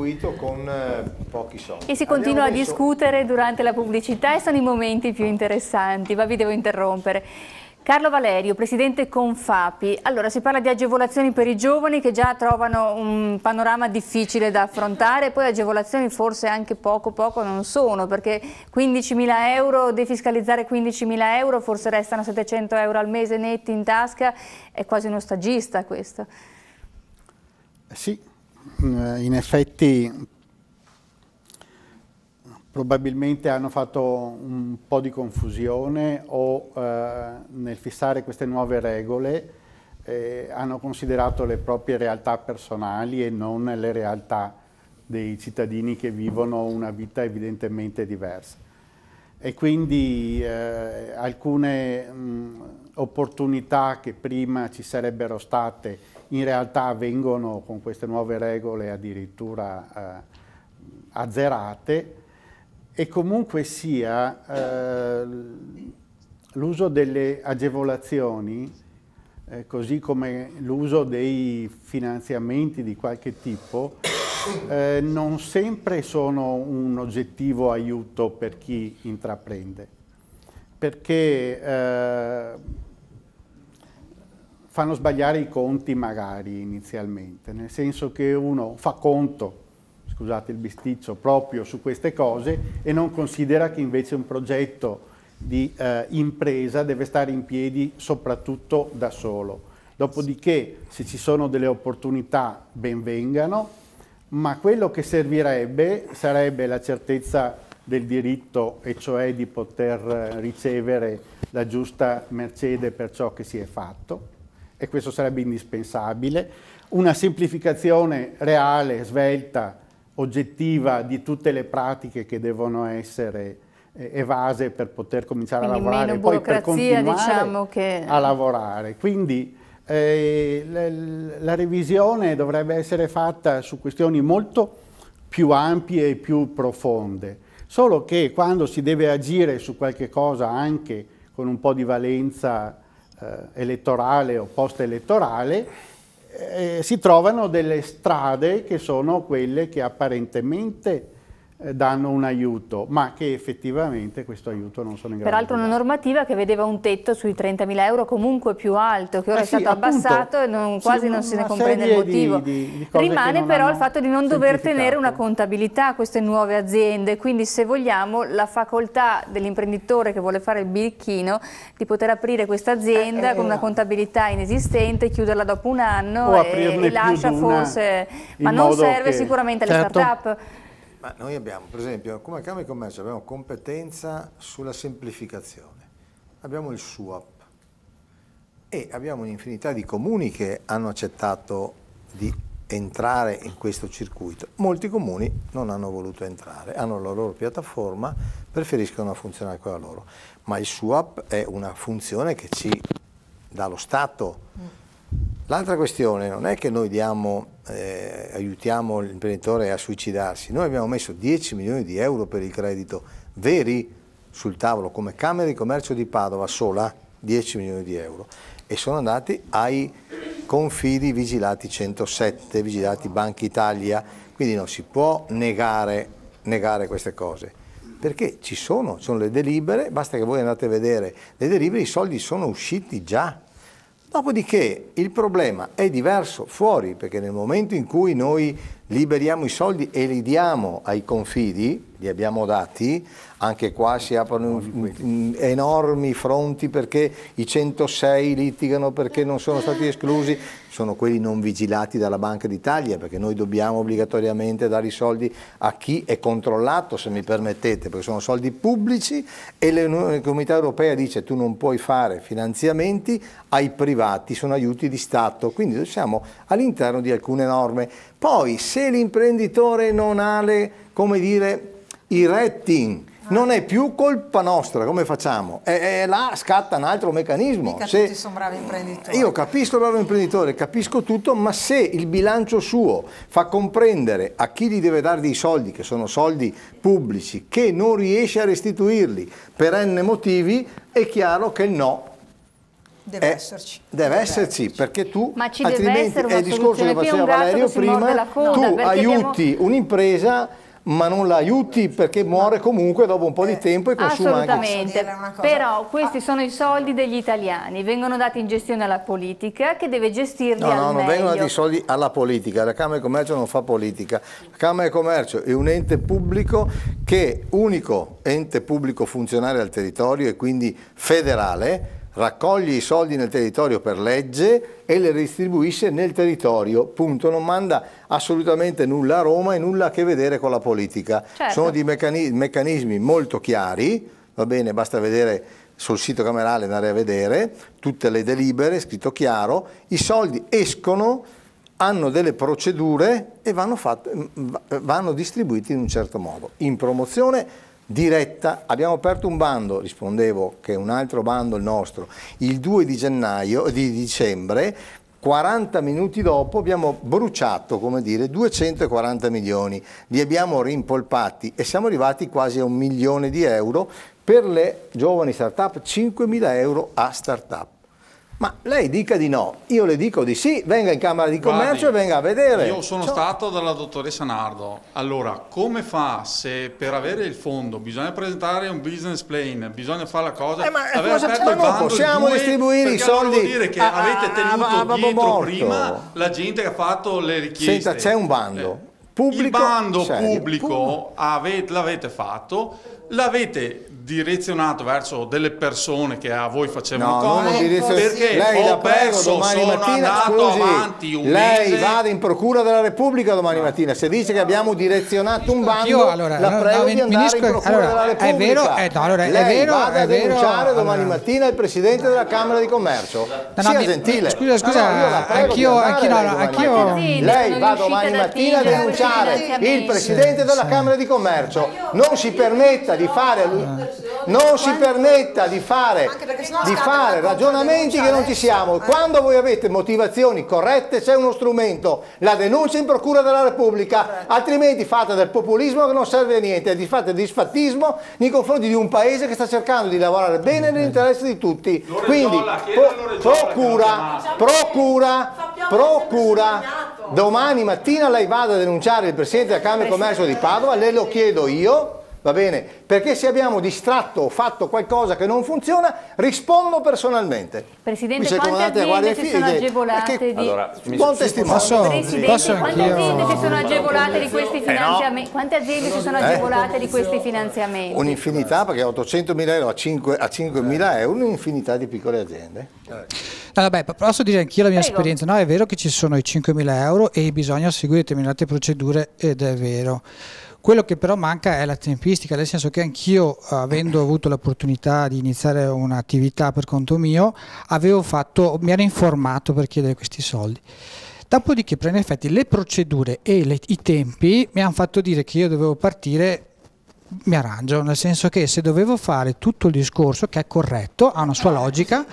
costruito con pochi soldi. E si continua a discutere durante la pubblicità e sono i momenti più interessanti, ma vi devo interrompere. Carlo Valerio, presidente Confapi, allora si parla di agevolazioni per i giovani che già trovano un panorama difficile da affrontare, poi agevolazioni forse anche poco non sono, perché 15.000 euro, defiscalizzare 15.000 euro, forse restano 700 euro al mese netti in tasca, è quasi uno stagista questo. Sì, in effetti probabilmente hanno fatto un po' di confusione o nel fissare queste nuove regole hanno considerato le proprie realtà personali e non le realtà dei cittadini che vivono una vita evidentemente diversa. E quindi alcune opportunità che prima ci sarebbero state in realtà vengono con queste nuove regole addirittura azzerate. E comunque sia l'uso delle agevolazioni, così come l'uso dei finanziamenti di qualche tipo, non sempre sono un oggettivo aiuto per chi intraprende, perché fanno sbagliare i conti magari inizialmente, nel senso che uno fa conto, scusate il bisticcio, proprio su queste cose e non considera che invece un progetto di impresa deve stare in piedi soprattutto da solo. Dopodiché, se ci sono delle opportunità, ben vengano, ma quello che servirebbe sarebbe la certezza del diritto, e cioè di poter ricevere la giusta mercede per ciò che si è fatto, e questo sarebbe indispensabile, una semplificazione reale, svelta, oggettiva di tutte le pratiche che devono essere evase per poter cominciare a lavorare e poi per continuare a lavorare. Quindi la revisione dovrebbe essere fatta su questioni molto più ampie e più profonde, solo che quando si deve agire su qualche cosa anche con un po' di valenza elettorale o post-elettorale, si trovano delle strade che sono quelle che apparentemente danno un aiuto, ma che effettivamente questo aiuto non sono in grado Peraltro di una dare. normativa che vedeva un tetto sui 30.000 euro comunque più alto, che ora è stato abbassato e quasi non se ne comprende il motivo. Rimane però il fatto di non dover tenere una contabilità a queste nuove aziende, quindi se vogliamo la facoltà dell'imprenditore che vuole fare il birichino di poter aprire questa azienda con una contabilità inesistente, chiuderla dopo un anno e lascia forse, ma non serve sicuramente alle start-up. Ma noi abbiamo, per esempio, come Camera di Commercio abbiamo competenza sulla semplificazione, abbiamo il SUAP e abbiamo un'infinità di comuni che hanno accettato di entrare in questo circuito. Molti comuni non hanno voluto entrare, hanno la loro piattaforma, preferiscono funzionare con la loro, ma il SUAP è una funzione che ci dà lo Stato. L'altra questione non è che noi aiutiamo l'imprenditore a suicidarsi, noi abbiamo messo 10 milioni di euro per il credito veri sul tavolo come Camera di Commercio di Padova sola, 10 milioni di euro, e sono andati ai confidi vigilati 107, vigilati Banca Italia, quindi non si può negare queste cose, perché ci sono le delibere, basta che voi andate a vedere le delibere, i soldi sono usciti già. Dopodiché il problema è diverso fuori, perché nel momento in cui noi liberiamo i soldi e li diamo ai confidi, li abbiamo dati, anche qua si aprono enormi fronti perché i 106 litigano perché non sono stati esclusi, sono quelli non vigilati dalla Banca d'Italia, perché noi dobbiamo obbligatoriamente dare i soldi a chi è controllato, se mi permettete, perché sono soldi pubblici e la Comunità Europea dice tu non puoi fare finanziamenti ai privati, sono aiuti di Stato, quindi noi siamo all'interno di alcune norme. Poi se l'imprenditore non ha i rating, non è più colpa nostra, come facciamo? Là scatta un altro meccanismo. Mica tutti sono bravi imprenditori. Io capisco il bravo imprenditore, capisco tutto, ma se il bilancio suo fa comprendere a chi gli deve dare dei soldi, che sono soldi pubblici, che non riesce a restituirli per n motivi, è chiaro che il no Deve esserci, perché tu Ma ci altrimenti deve essere è il discorso che faceva Valerio prima, tu aiuti un'impresa ma non la aiuti perché muore comunque dopo un po' di tempo e consuma assolutamente. anche. Però questi sono i soldi degli italiani, vengono dati in gestione alla politica che deve gestirli al meglio. No, non vengono dati i soldi alla politica, la Camera di Commercio non fa politica, la Camera di Commercio è un ente pubblico che, unico ente pubblico funzionale al territorio e quindi federale, raccoglie i soldi nel territorio per legge e le distribuisce nel territorio, punto. Non manda assolutamente nulla a Roma e nulla a che vedere con la politica. Certo. Sono dei meccanismi molto chiari, va bene, basta vedere sul sito camerale, andare a vedere tutte le delibere, scritto chiaro, i soldi escono, hanno delle procedure e vanno distribuiti in un certo modo. In promozione diretta, abbiamo aperto un bando, rispondevo che è un altro bando il nostro, il 2 di dicembre, 40 minuti dopo abbiamo bruciato, come dire, 240 milioni, li abbiamo rimpolpati e siamo arrivati quasi a 1 milione di euro per le giovani start-up, 5.000 euro a start-up. Ma lei dica di no, io le dico di sì, venga in Camera di Commercio e venga a vedere. Io sono stato dalla dottoressa Nardo. Allora, come fa se per avere il fondo bisogna presentare un business plan, bisogna fare la cosa? Ma non possiamo distribuire i soldi. Vuol dire che avete tenuto dietro prima la gente che ha fatto le richieste. Senta, c'è un bando pubblico. Il bando pubblico l'avete fatto, l'avete direzionato verso delle persone che a voi facevano comodo, perché lei ho perso, domani mattina, avanti un lei mese. vada in Procura della Repubblica domani mattina, se dice che abbiamo direzionato un bando, la prego di andare in Procura della Repubblica. È vero, lei vada a denunciare domani mattina il Presidente della Camera di Commercio. Sia gentile. Scusa, anch'io. Lei va domani mattina a denunciare il Presidente della Camera di Commercio. Non si permetta di fare ragionamenti che non ci siamo. Quando voi avete motivazioni corrette c'è uno strumento, la denuncia in Procura della Repubblica, altrimenti fate del populismo che non serve a niente, fate disfattismo nei confronti di un paese che sta cercando di lavorare bene nell'interesse di tutti. Quindi procura, domani mattina lei vada a denunciare il Presidente della Camera di Commercio di Padova, le lo chiedo io. Va bene? Perché se abbiamo distratto o fatto qualcosa che non funziona, rispondo personalmente. Presidente, quante aziende si sono agevolate di... buon testimone. Presidente, quante aziende si sono agevolate di questi finanziamenti? Quante aziende si sono agevolate di questi finanziamenti? Un'infinità, perché 800.000 euro a 5.000 euro, un'infinità di piccole aziende. No, vabbè, posso dire anch'io la mia esperienza. No, è vero che ci sono i 5.000 euro e bisogna seguire determinate procedure, ed è vero. Quello che però manca è la tempistica, nel senso che anch'io, avendo avuto l'opportunità di iniziare un'attività per conto mio, mi ero informato per chiedere questi soldi. Dopodiché, in effetti, le procedure e i tempi mi hanno fatto dire che io dovevo partire, mi arrangio, nel senso che se dovevo fare tutto il discorso, che è corretto, ha una sua logica,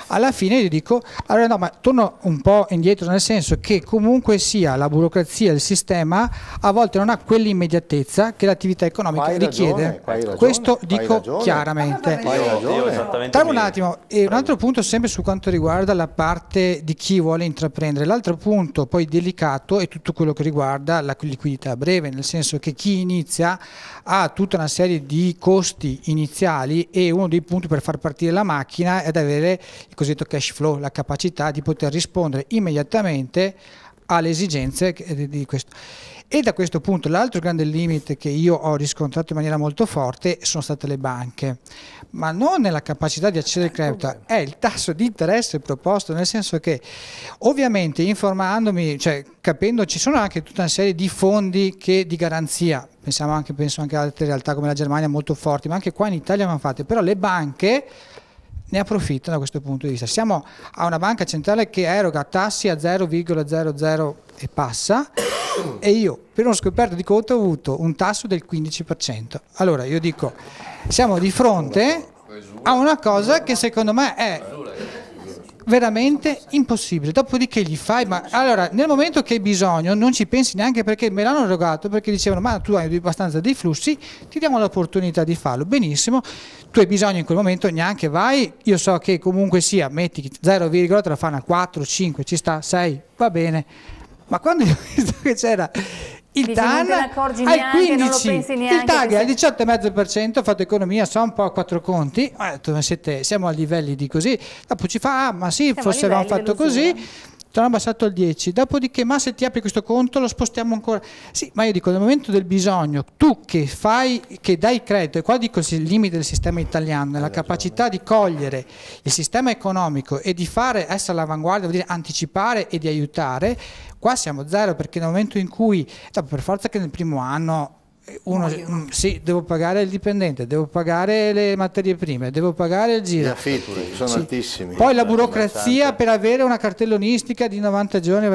alla fine io dico, allora no, ma torno un po' indietro, nel senso che comunque sia la burocrazia, il sistema a volte non ha quell'immediatezza che l'attività economica richiede. Questo dico chiaramente. Tra un attimo, e un altro punto sempre su quanto riguarda la parte di chi vuole intraprendere. L'altro punto poi delicato è tutto quello che riguarda la liquidità breve, nel senso che chi inizia ha tutta una serie di costi iniziali e uno dei punti per far partire la macchina è ad avere il cosiddetto cash flow, la capacità di poter rispondere immediatamente alle esigenze di questo. E da questo punto l'altro grande limite che io ho riscontrato in maniera molto forte sono state le banche, ma non nella capacità di accedere al credito, è il tasso di interesse proposto, nel senso che ovviamente informandomi, cioè capendo, ci sono anche tutta una serie di fondi di garanzia, penso anche a altre realtà come la Germania molto forti, ma anche qua in Italia vanno fatte, però le banche ne approfittano da questo punto di vista. Siamo a una banca centrale che eroga tassi a 0,00 e passa, e io per uno scoperto di conto ho avuto un tasso del 15%. Allora io dico, siamo di fronte a una cosa che secondo me è veramente impossibile. Dopodiché gli fai, ma allora nel momento che hai bisogno non ci pensi neanche, perché me l'hanno erogato, perché dicevano ma tu hai abbastanza dei flussi, ti diamo l'opportunità di farlo. Benissimo, tu hai bisogno in quel momento, neanche vai, io so che comunque sia, metti 0, te la fanno a 4, 5, ci sta, 6, va bene. Ma quando io ho visto che c'era il TAN al 15, il TAG al 18,5%, ho fatto economia, so un po' a 4 conti, ho detto, siamo a livelli di così, dopo ci fa, ma sì, forse avevamo fatto così, ti hanno abbassato al 10, dopodiché ma se ti apri questo conto lo spostiamo ancora, sì, ma io dico nel momento del bisogno, tu che dai credito, e qua dico il limite del sistema italiano, nella capacità di cogliere il sistema economico e di essere all'avanguardia, vuol dire anticipare e di aiutare, qua siamo zero, perché nel momento in cui, per forza che nel primo anno sì, devo pagare il dipendente, devo pagare le materie prime, devo pagare il giro. Gli affitti sono altissimi. Poi la burocrazia per avere una cartellonistica di 90 giorni,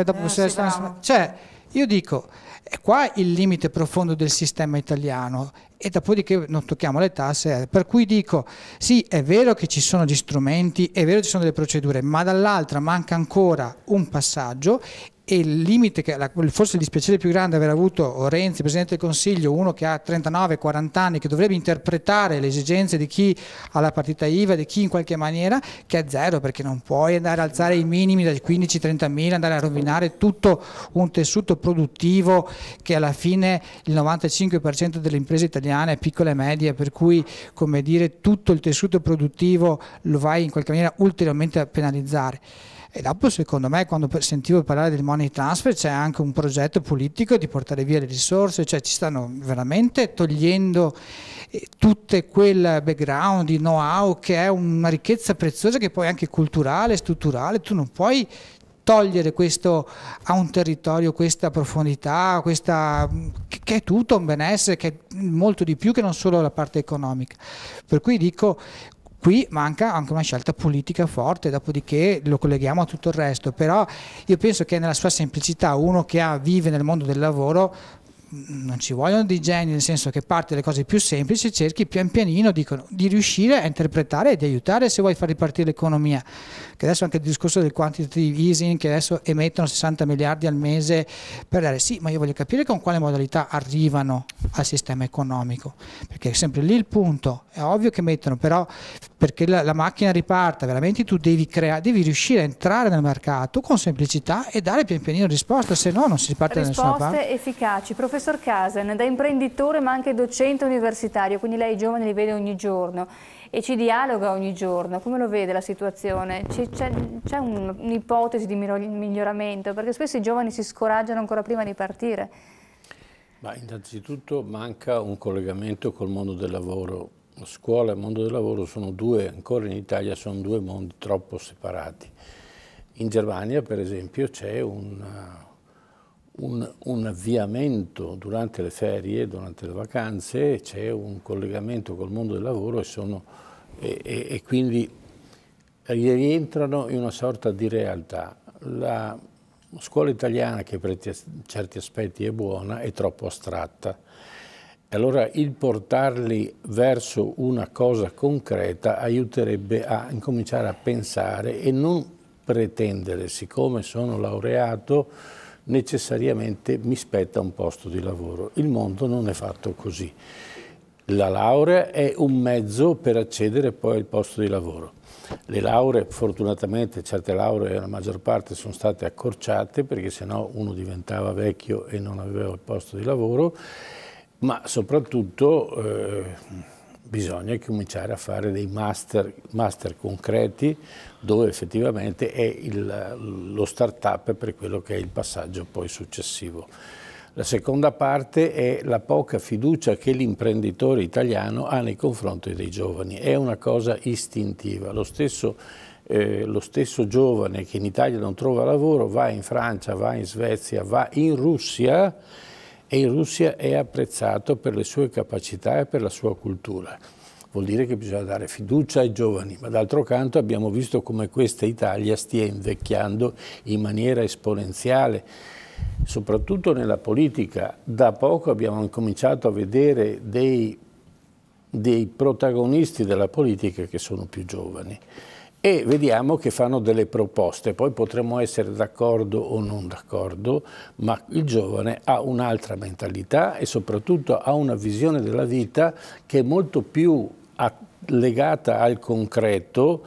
cioè io dico, è qua il limite profondo del sistema italiano, e dopodiché non tocchiamo le tasse, per cui dico sì, è vero che ci sono gli strumenti, è vero che ci sono delle procedure, ma dall'altra manca ancora un passaggio. E il limite, forse il dispiacere più grande è aver avuto Renzi, Presidente del Consiglio, uno che ha 39-40 anni, che dovrebbe interpretare le esigenze di chi ha la partita IVA, di chi in qualche maniera, che è zero, perché non puoi andare a alzare i minimi dai 15-30 mila, andare a rovinare tutto un tessuto produttivo che alla fine il 95% delle imprese italiane è piccole e medie, per cui, come dire, tutto il tessuto produttivo lo vai in qualche maniera ulteriormente a penalizzare. E dopo, secondo me, quando sentivo parlare del money transfer, c'è anche un progetto politico di portare via le risorse, cioè ci stanno veramente togliendo tutto quel background di know-how che è una ricchezza preziosa, che poi è anche culturale, strutturale. Tu non puoi togliere questo a un territorio, questa profondità, che è tutto un benessere, che è molto di più che non solo la parte economica. Per cui dico, qui manca anche una scelta politica forte, dopodiché lo colleghiamo a tutto il resto, però io penso che nella sua semplicità uno che vive nel mondo del lavoro non ci vogliono dei geni, nel senso che parte dalle cose più semplici, cerchi pian pianino di riuscire a interpretare e di aiutare se vuoi far ripartire l'economia, che adesso anche il discorso del quantitative easing, che adesso emettono 60 miliardi al mese per dare, sì, ma io voglio capire con quale modalità arrivano al sistema economico, perché è sempre lì il punto, è ovvio che mettono, però perché la macchina riparta veramente tu devi riuscire a entrare nel mercato con semplicità e dare pian pianino risposta, se no non si riparte da nessuna parte. Risposte efficaci. Professor Casen, da imprenditore ma anche docente universitario, quindi lei i giovani li vede ogni giorno e ci dialoga ogni giorno, come lo vede la situazione? C'è un'ipotesi di miglioramento? Perché spesso i giovani si scoraggiano ancora prima di partire. Ma innanzitutto manca un collegamento col mondo del lavoro. Scuola e mondo del lavoro sono ancora in Italia sono due mondi troppo separati. In Germania, per esempio, c'è un avviamento durante le ferie, durante le vacanze, c'è un collegamento col mondo del lavoro e quindi rientrano in una sorta di realtà. La scuola italiana, che per certi aspetti è buona, è troppo astratta. Allora il portarli verso una cosa concreta aiuterebbe a incominciare a pensare e non pretendere, siccome sono laureato, necessariamente mi spetta un posto di lavoro. Il mondo non è fatto così. La laurea è un mezzo per accedere poi al posto di lavoro. Le lauree, fortunatamente, certe lauree, la maggior parte sono state accorciate perché sennò uno diventava vecchio e non aveva il posto di lavoro, ma soprattutto bisogna cominciare a fare dei master concreti dove effettivamente è lo start-up per quello che è il passaggio poi successivo. La seconda parte è la poca fiducia che l'imprenditore italiano ha nei confronti dei giovani. È una cosa istintiva. Lo stesso giovane che in Italia non trova lavoro va in Francia, va in Svezia, va in Russia, e in Russia è apprezzato per le sue capacità e per la sua cultura. Vuol dire che bisogna dare fiducia ai giovani, ma d'altro canto abbiamo visto come questa Italia stia invecchiando in maniera esponenziale, soprattutto nella politica. Da poco abbiamo cominciato a vedere dei protagonisti della politica che sono più giovani e vediamo che fanno delle proposte. Poi potremmo essere d'accordo o non d'accordo, ma il giovane ha un'altra mentalità e soprattutto ha una visione della vita che è molto più legata al concreto,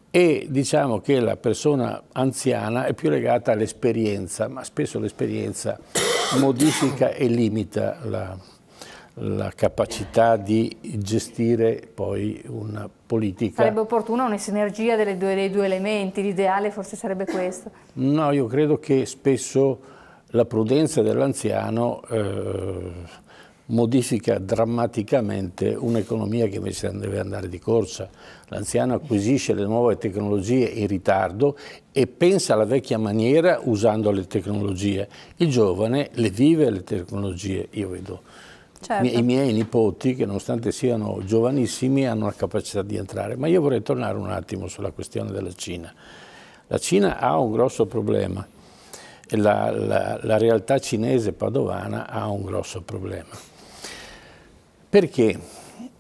e diciamo che la persona anziana è più legata all'esperienza, ma spesso l'esperienza modifica e limita la capacità di gestire poi una politica. Sarebbe opportuna una sinergia dei due elementi, l'ideale forse sarebbe questo. No, io credo che spesso la prudenza dell'anziano modifica drammaticamente un'economia che invece deve andare di corsa. L'anziano acquisisce le nuove tecnologie in ritardo e pensa alla vecchia maniera usando le tecnologie. Il giovane le vive le tecnologie. Io vedo i miei nipoti che nonostante siano giovanissimi hanno la capacità di entrare. Ma io vorrei tornare un attimo sulla questione della Cina. La Cina ha un grosso problema. La realtà cinese padovana ha un grosso problema. Perché?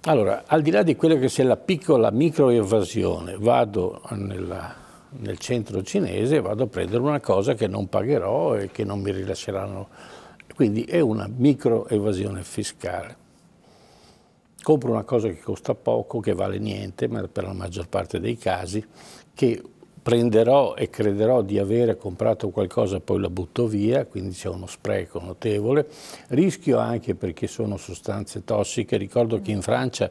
Allora, al di là di quello che sia la piccola microevasione, vado nel centro cinese e vado a prendere una cosa che non pagherò e che non mi rilasceranno. Quindi è una microevasione fiscale. Compro una cosa che costa poco, che vale niente, ma per la maggior parte dei casi, che prenderò e crederò di avere comprato qualcosa, poi la butto via, quindi c'è uno spreco notevole. Rischio anche perché sono sostanze tossiche. Ricordo che in Francia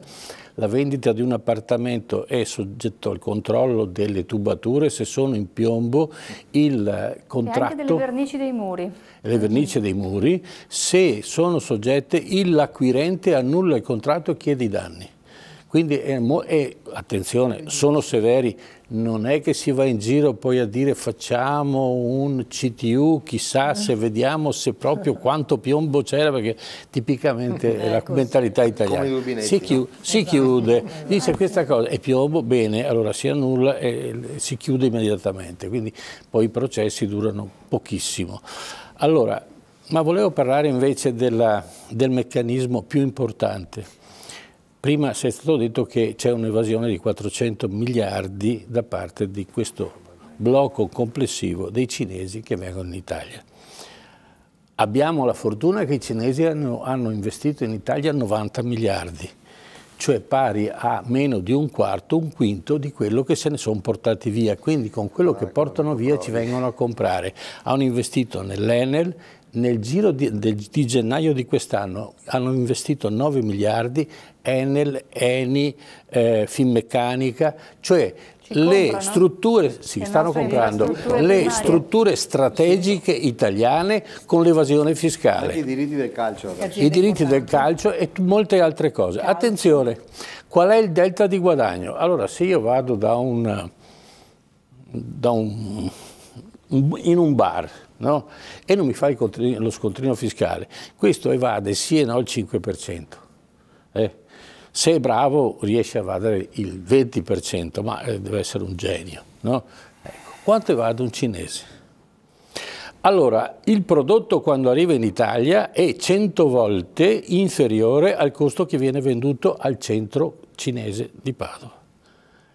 la vendita di un appartamento è soggetto al controllo delle tubature, se sono in piombo il contratto... E anche delle vernici dei muri. Le vernici dei muri, se sono soggette, l'acquirente annulla il contratto e chiede i danni. Quindi, attenzione, sono severi, non è che si va in giro poi a dire facciamo un CTU, chissà se vediamo se proprio quanto piombo c'era, perché tipicamente è la mentalità italiana. Si chiude, dice questa cosa, è piombo, bene, allora si annulla e si chiude immediatamente, quindi poi i processi durano pochissimo. Allora, ma volevo parlare invece del meccanismo più importante. Prima è stato detto che c'è un'evasione di 400 miliardi da parte di questo blocco complessivo dei cinesi che vengono in Italia. Abbiamo la fortuna che i cinesi hanno investito in Italia 90 miliardi, cioè pari a meno di un quinto di quello che se ne sono portati via. Quindi con quello che portano via ci vengono a comprare. Hanno investito nell'Enel. Nel giro di gennaio di quest'anno hanno investito 9 miliardi, Enel, Eni, Finmeccanica, cioè le strutture, stanno comprando le strutture strategiche italiane con l'evasione fiscale. Anche i diritti del calcio. I diritti del calcio e molte altre cose. Attenzione, qual è il delta di guadagno? Allora, se io vado in un bar, no? E non mi fa lo scontrino fiscale, questo evade sì e no il 5%. Se è bravo riesce a evadere il 20%, ma deve essere un genio. No? Ecco. Quanto evade un cinese? Allora, il prodotto quando arriva in Italia è 100 volte inferiore al costo che viene venduto al centro cinese di Padova.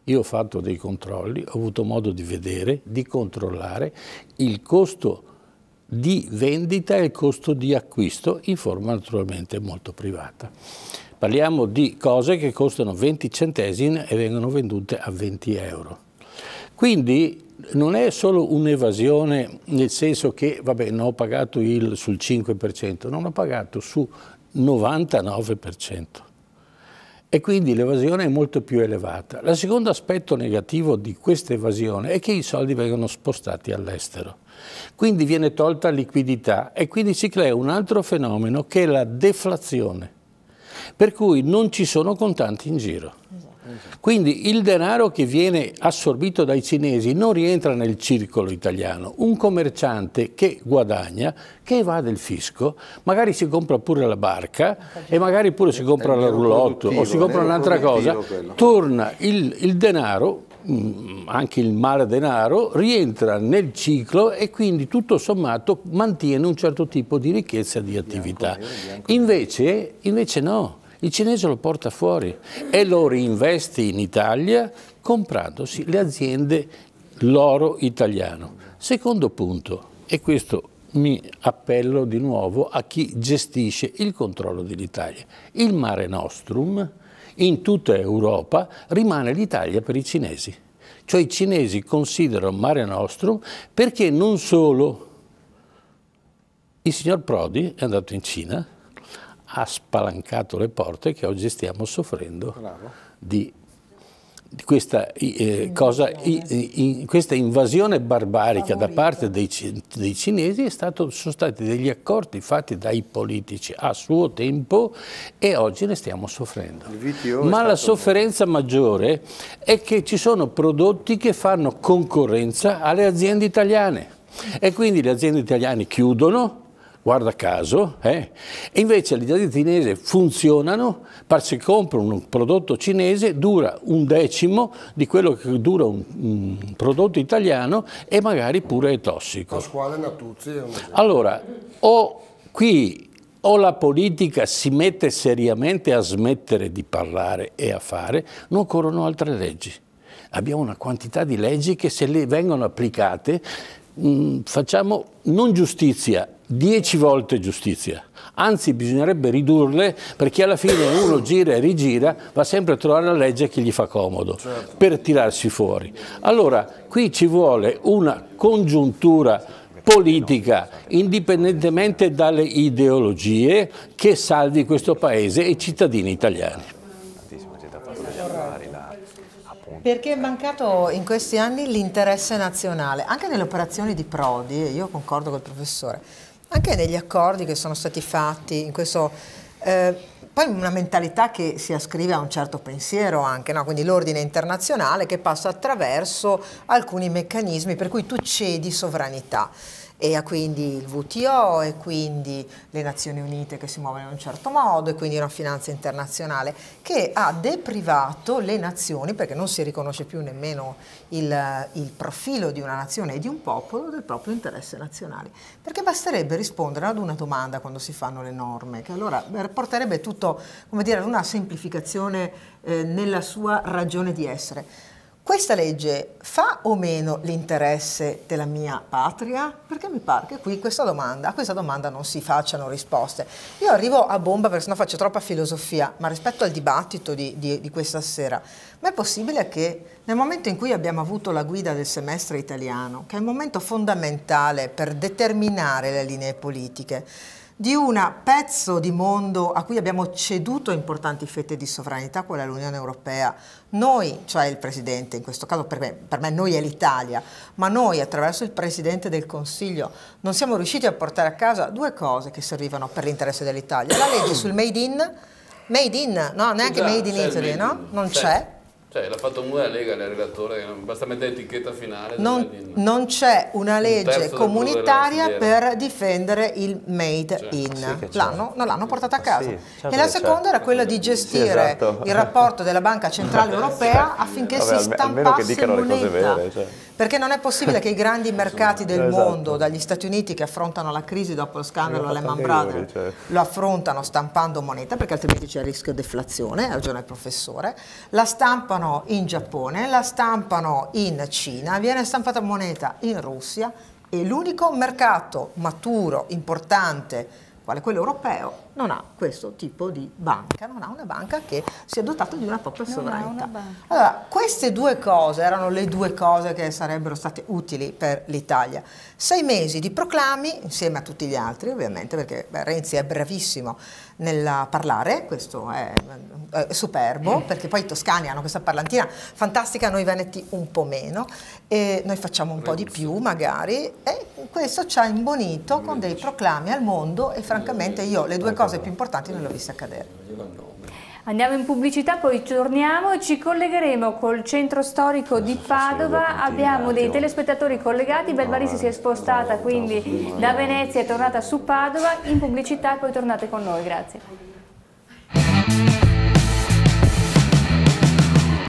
Io ho fatto dei controlli, ho avuto modo di vedere, di controllare il costo di vendita e il costo di acquisto in forma naturalmente molto privata. Parliamo di cose che costano 20 centesimi e vengono vendute a 20 euro. Quindi non è solo un'evasione nel senso che, vabbè, non ho pagato sul 5%, non ho pagato su 99%. E quindi l'evasione è molto più elevata. Il secondo aspetto negativo di questa evasione è che i soldi vengono spostati all'estero. Quindi viene tolta liquidità e quindi si crea un altro fenomeno che è la deflazione. Per cui non ci sono contanti in giro. Quindi il denaro che viene assorbito dai cinesi non rientra nel circolo italiano. Un commerciante che guadagna, che evade il fisco, magari si compra pure la barca e magari pure si compra la roulotte o si compra un'altra cosa, torna il denaro, anche il male denaro, rientra nel ciclo e quindi tutto sommato mantiene un certo tipo di ricchezza e di attività. Invece no. il cinese lo porta fuori e lo reinveste in Italia comprandosi le aziende, l'oro italiano. Secondo punto, e questo mi appello di nuovo a chi gestisce il controllo dell'Italia. Il Mare Nostrum in tutta Europa rimane l'Italia per i cinesi. Cioè i cinesi considerano Mare Nostrum perché non solo il signor Prodi è andato in Cina, ha spalancato le porte che oggi stiamo soffrendo di questa, questa invasione barbarica da parte dei cinesi. Sono stati degli accordi fatti dai politici a suo tempo e oggi ne stiamo soffrendo. Ma la sofferenza maggiore è che ci sono prodotti che fanno concorrenza alle aziende italiane e quindi le aziende italiane chiudono, guarda caso, e invece le aziende cinesi funzionano, se compro un prodotto cinese dura un decimo di quello che dura un prodotto italiano e magari pure è tossico. Allora, o la politica si mette seriamente a smettere di parlare e a fare, non occorrono altre leggi. Abbiamo una quantità di leggi che se le vengono applicate facciamo non giustizia, 10 volte giustizia, anzi bisognerebbe ridurle perché alla fine uno gira e rigira, va sempre a trovare la legge che gli fa comodo per tirarsi fuori. Allora qui ci vuole una congiuntura politica, indipendentemente dalle ideologie, che salvi questo Paese e i cittadini italiani. Perché è mancato in questi anni l'interesse nazionale, anche nelle operazioni di Prodi, e io concordo col professore, anche negli accordi che sono stati fatti, in questo, poi una mentalità che si ascrive a un certo pensiero anche, no? Quindi l'ordine internazionale che passa attraverso alcuni meccanismi per cui tu cedi sovranità. E ha quindi il WTO e quindi le Nazioni Unite che si muovono in un certo modo e quindi una finanza internazionale che ha deprivato le nazioni, perché non si riconosce più nemmeno il profilo di una nazione e di un popolo, del proprio interesse nazionale. Perché basterebbe rispondere ad una domanda quando si fanno le norme, che allora porterebbe tutto, come dire, ad una semplificazione nella sua ragione di essere. Questa legge fa o meno l'interesse della mia patria? Perché mi pare che qui a questa domanda non si facciano risposte. Io arrivo a bomba perché sennò faccio troppa filosofia, ma rispetto al dibattito di questa sera, ma è possibile che nel momento in cui abbiamo avuto la guida del semestre italiano, che è un momento fondamentale per determinare le linee politiche, di un pezzo di mondo a cui abbiamo ceduto importanti fette di sovranità, quella è l'Unione Europea, noi, cioè il Presidente, in questo caso per me noi è l'Italia, ma noi attraverso il Presidente del Consiglio non siamo riusciti a portare a casa due cose che servivano per l'interesse dell'Italia. La legge sul Made in, no, neanche Made in Italy, no? Non c'è. Cioè, l'ha fatto la Lega, il relatore, basta mettere l'etichetta finale. Non c'è una legge comunitaria per difendere il made in. Sì, non l'hanno portata a casa. E la seconda era quella di gestire il rapporto della Banca Centrale Europea affinché si stampasse moneta. Perché non è possibile che i grandi mercati del mondo, dagli Stati Uniti che affrontano la crisi dopo lo scandalo Lehman Brothers, lo affrontano stampando moneta, perché altrimenti c'è il rischio deflazione, ha ragione il professore, la stampano in Giappone, la stampano in Cina, viene stampata moneta in Russia e l'unico mercato maturo, importante, quale quello europeo, non ha questo tipo di banca, non ha una banca che sia dotata di una propria sovranità. Allora, queste due cose erano le due cose che sarebbero state utili per l'Italia. 6 mesi di proclami, insieme a tutti gli altri ovviamente, perché Renzi è bravissimo nel parlare, questo è superbo, perché poi i toscani hanno questa parlantina fantastica, noi veneti un po' meno, e noi facciamo un po' di più magari, e questo ci ha imbonito con dei proclami al mondo e francamente io le due cose più importanti non le ho viste accadere. Andiamo in pubblicità, poi torniamo e ci collegheremo col centro storico di Padova. Abbiamo dei telespettatori collegati, Belbarisi si è spostata quindi da Venezia, è tornata su Padova, in pubblicità, poi tornate con noi, grazie.